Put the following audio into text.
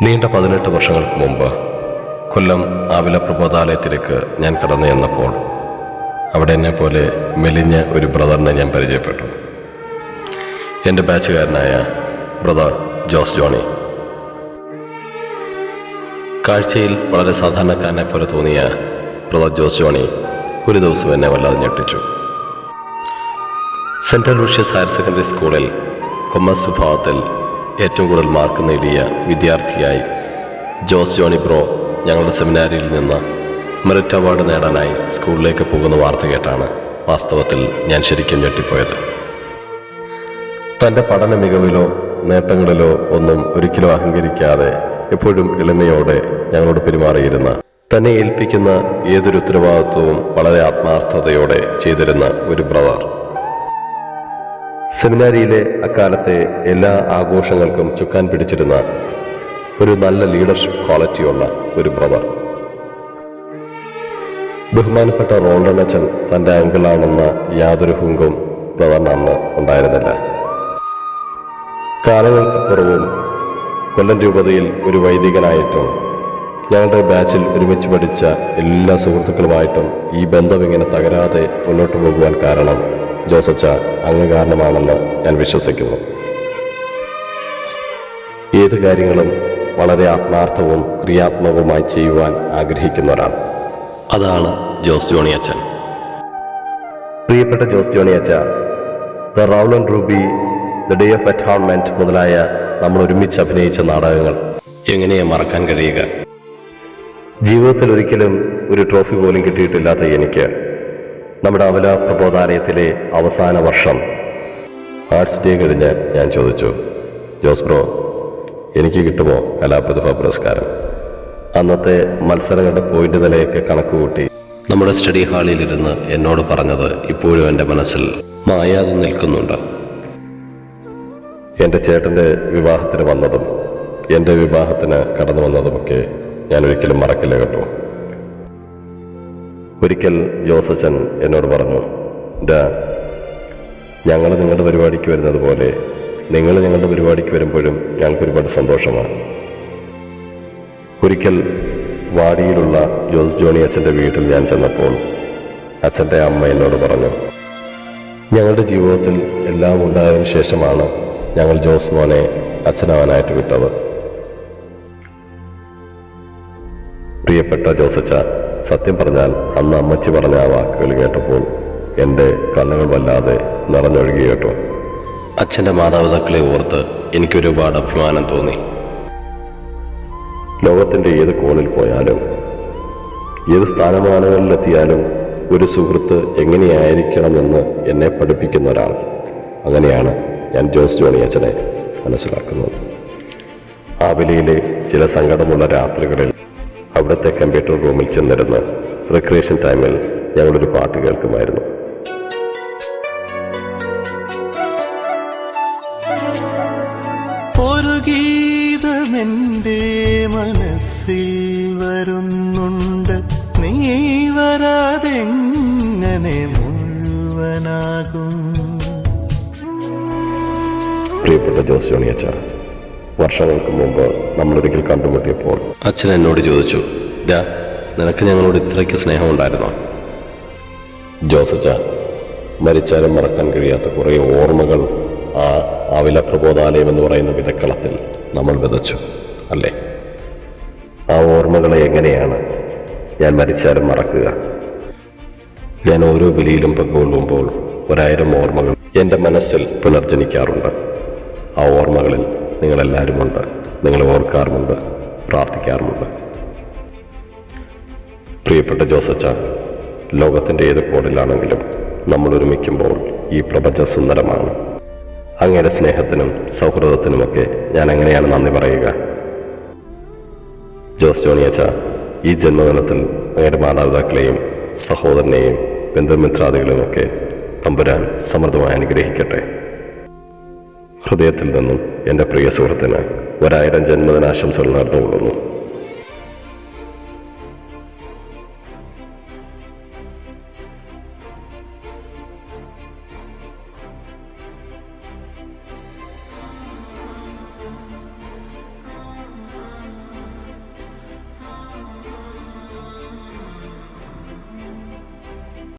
നീണ്ട 18 വർഷങ്ങൾക്ക് മുമ്പ് കൊല്ലം ആവില പ്രബോധാലയത്തിലേക്ക് ഞാൻ കടന്നു ചെന്നപ്പോൾ അവിടെ എന്നെ പോലെ മെലിഞ്ഞ ഒരു ബ്രദറിനെ ഞാൻ പരിചയപ്പെട്ടു. എൻ്റെ ബാച്ചുകാരനായ ബ്രദർ ജോസ് ജോണി. കാഴ്ചയിൽ വളരെ സാധാരണക്കാരനെ പോലെ തോന്നിയ ബ്രദർ ജോസ് ജോണി ഒരു ദിവസം എന്നെ വല്ലാതെ ഞെട്ടിച്ചു. സെൻട്രൽ ലൂഷ്യസ് ഹയർ സെക്കൻഡറി സ്കൂളിൽ കൊമേഴ്സ് വിഭാഗത്തിൽ ഏറ്റവും കൂടുതൽ മാർക്ക് നേടിയ വിദ്യാർത്ഥിയായി ജോസ് ജോണി ബ്രോ ഞങ്ങളുടെ സെമിനാരിയിൽ നിന്ന് മെറിറ്റ് അവാർഡ് നേടാനായി സ്കൂളിലേക്ക് പോകുന്ന വാർത്ത കേട്ടാണ് വാസ്തവത്തിൽ ഞാൻ ശരിക്കും ഞെട്ടിപ്പോയത്. തൻ്റെ പഠന മികവിലോ നേട്ടങ്ങളിലോ ഒന്നും ഒരിക്കലും അഹങ്കരിക്കാതെ എപ്പോഴും എളിമയോടെ ഞങ്ങളോട് പെരുമാറിയിരുന്ന, തന്നെ ഏൽപ്പിക്കുന്ന ഏതൊരു ഉത്തരവാദിത്വവും വളരെ ആത്മാർത്ഥതയോടെ ചെയ്തിരുന്ന ഒരു ബ്രദർ. സെമിനാരിയിലെ അക്കാലത്തെ എല്ലാ ആഘോഷങ്ങൾക്കും ചുക്കാൻ പിടിച്ചിരുന്ന ഒരു നല്ല ലീഡർഷിപ്പ് ക്വാളിറ്റിയുള്ള ഒരു ബ്രദർ. ബഹുമാനപ്പെട്ട റോൾഡനച്ചൻ തൻ്റെ അങ്കിളാണെന്ന യാതൊരു ഹുങ്കും ബ്രദറിന് അന്ന് ഉണ്ടായിരുന്നില്ല. കാലങ്ങൾക്കിപ്പുറവും കൊല്ലം രൂപതയിൽ ഒരു വൈദികനായിട്ടും ഞങ്ങളുടെ ബാച്ചിൽ ഒരുമിച്ച് പഠിച്ച എല്ലാ സുഹൃത്തുക്കളുമായിട്ടും ഈ ബന്ധം ഇങ്ങനെ തകരാതെ മുന്നോട്ട് പോകുവാൻ കാരണം ജോസച്ച അങ്ങ് കാരണമാണെന്ന് ഞാൻ വിശ്വസിക്കുന്നു. ഏത് കാര്യങ്ങളും വളരെ ആത്മാർത്ഥവും ക്രിയാത്മകവുമായി ചെയ്യുവാൻ ആഗ്രഹിക്കുന്ന ഒരാൾ. അതാണ് ജോസ് ജോണി അച്ഛൻ. പ്രിയപ്പെട്ട ജോസ് ജോണി അച്ഛ, the Rowlan Ruby, the day of atonement മുതലായ നമ്മൾ ഒരുമിച്ച് അഭിനയിച്ച നാടകങ്ങൾ എങ്ങനെയാ മറക്കാൻ കഴിയുക? ജീവിതത്തിൽ ഒരിക്കലും ഒരു ട്രോഫി പോലും കിട്ടിയിട്ടില്ലാത്ത എനിക്ക് നമ്മുടെ ആവില പ്രബോധാലയത്തിലെ അവസാന വർഷം ആർട്സ് ഡേ കഴിഞ്ഞ് ഞാൻ ചോദിച്ചു, ജോസ് ബ്രോ, എനിക്ക് കിട്ടുമോ കലാപ്രതിഭാ പുരസ്കാരം? അന്നത്തെ മത്സരങ്ങളുടെ പോയിന്റ് നിലയൊക്കെ കണക്കുകൂട്ടി നമ്മുടെ സ്റ്റഡി ഹാളിലിരുന്ന് എന്നോട് പറഞ്ഞത് ഇപ്പോഴും എൻ്റെ മനസ്സിൽ മായാതെ നിൽക്കുന്നുണ്ട്. എൻ്റെ ചേട്ടൻ്റെ വിവാഹത്തിന് വന്നതും എൻ്റെ വിവാഹത്തിന് കടന്നു വന്നതുമൊക്കെ ഞാൻ ഒരിക്കലും മറക്കില്ല കേട്ടോ. ഒരിക്കൽ ജോസച്ചൻ എന്നോട് പറഞ്ഞു, ഞങ്ങൾ നിങ്ങളുടെ പരിപാടിക്ക് വരുന്നത് പോലെ നിങ്ങൾ ഞങ്ങളുടെ പരിപാടിക്ക് വരുമ്പോഴും ഞങ്ങൾക്ക് ഒരുപാട് സന്തോഷമാണ്. ഒരിക്കൽ വാടിയിലുള്ള ജോസ് ജോണി അച്ഛൻ്റെ വീട്ടിൽ ഞാൻ ചെന്നപ്പോൾ അച്ഛൻ്റെ അമ്മ എന്നോട് പറഞ്ഞു, ഞങ്ങളുടെ ജീവിതത്തിൽ എല്ലാം ഉണ്ടായതിനു ശേഷമാണ് ഞങ്ങൾ ജോസ് മോനെ അച്ഛനാവാനായിട്ട് വിട്ടത്. പ്രിയപ്പെട്ട ജോസച്ച, സത്യം പറഞ്ഞാൽ അന്ന് അമ്മച്ചി പറഞ്ഞ ആ വാക്കുകൾ കേട്ടപ്പോൾ എൻ്റെ കണ്ണുകൾ വല്ലാതെ നിറഞ്ഞൊഴുകി കേട്ടോ. അച്ഛൻ്റെ മാതാപിതാക്കളെ ഓർത്ത് എനിക്കൊരുപാട് അഭിമാനം തോന്നി. ലോകത്തിൻ്റെ ഏത് കോണിൽ പോയാലും ഏത് സ്ഥാനമാനങ്ങളിലെത്തിയാലും ഒരു സുഹൃത്ത് എങ്ങനെയായിരിക്കണമെന്ന് എന്നെ പഠിപ്പിക്കുന്ന ഒരാൾ. അങ്ങനെയാണ് ഞാൻ ജോസ് ജോണി അച്ഛനെ മനസ്സിലാക്കുന്നത്. ആവിലയിലെ ചില സങ്കടമുള്ള രാത്രികളിൽ അവിടുത്തെ കമ്പ്യൂട്ടർ റൂമിൽ ചെന്നിരുന്ന് റിക്രിയേഷൻ ടൈമിൽ ഞങ്ങളൊരു പാട്ട് കേൾക്കുമായിരുന്നു. ഒരു ഗീതമെൻ്റെ മനസ്സിൽ വരുന്നുണ്ട്, നീ വരാതെങ്ങനെ മുഴുവനാകും. പ്രിയപ്പെട്ട ജോസ് ജോണി അച്ഛ, വർഷങ്ങൾക്ക് മുമ്പ് നമ്മളൊരിക്കൽ കണ്ടുമുട്ടിയപ്പോൾ അച്ഛൻ എന്നോട് ചോദിച്ചു, നിനക്ക് ഞങ്ങളോട് ഇത്രയ്ക്ക് സ്നേഹമുണ്ടായിരുന്നോ? ജോസച്ച, മരിച്ചാലും മറക്കാൻ കഴിയാത്ത കുറേ ഓർമ്മകൾ ആ ആവില പ്രബോധാലയം എന്ന് പറയുന്ന വിതക്കളത്തിൽ നമ്മൾ വിതച്ചു അല്ലേ? ആ ഓർമ്മകളെ എങ്ങനെയാണ് ഞാൻ മരിച്ചാലും മറക്കുക? ഞാൻ ഓരോ ബലിയിലും പങ്കുകൊള്ളുമ്പോൾ 1000 ഓർമ്മകൾ എൻ്റെ മനസ്സിൽ പുനർജനിക്കാറുണ്ട്. ആ ഓർമ്മകളിൽ നിങ്ങളെല്ലാവരുമുണ്ട്, നിങ്ങളെ ഓർക്കാറുമുണ്ട്, പ്രാർത്ഥിക്കാറുമുണ്ട്. പ്രിയപ്പെട്ട ജോസച്ച, ലോകത്തിൻ്റെ ഏത് കോണിലാണെങ്കിലും നമ്മൾ ഒരുമിക്കുമ്പോൾ ഈ പ്രപഞ്ച സുന്ദരമാണ്. അങ്ങയുടെ സ്നേഹത്തിനും സൗഹൃദത്തിനുമൊക്കെ ഞാൻ എങ്ങനെയാണ് നന്ദി പറയുക? ജോസ് ജോണി അച്ഛ, ഈ ജന്മദിനത്തിൽ അങ്ങയുടെ മാതാപിതാക്കളെയും സഹോദരനെയും ബന്ധുമിത്രാദികളെയുമൊക്കെ തമ്പുരാൻ സമൃദ്ധമായി അനുഗ്രഹിക്കട്ടെ. ഹൃദയത്തിൽ നിന്നും എൻ്റെ പ്രിയ സുഹൃത്തിന് 1000 ജന്മദിനാശംസകൾ നേർന്നുകൊള്ളുന്നു.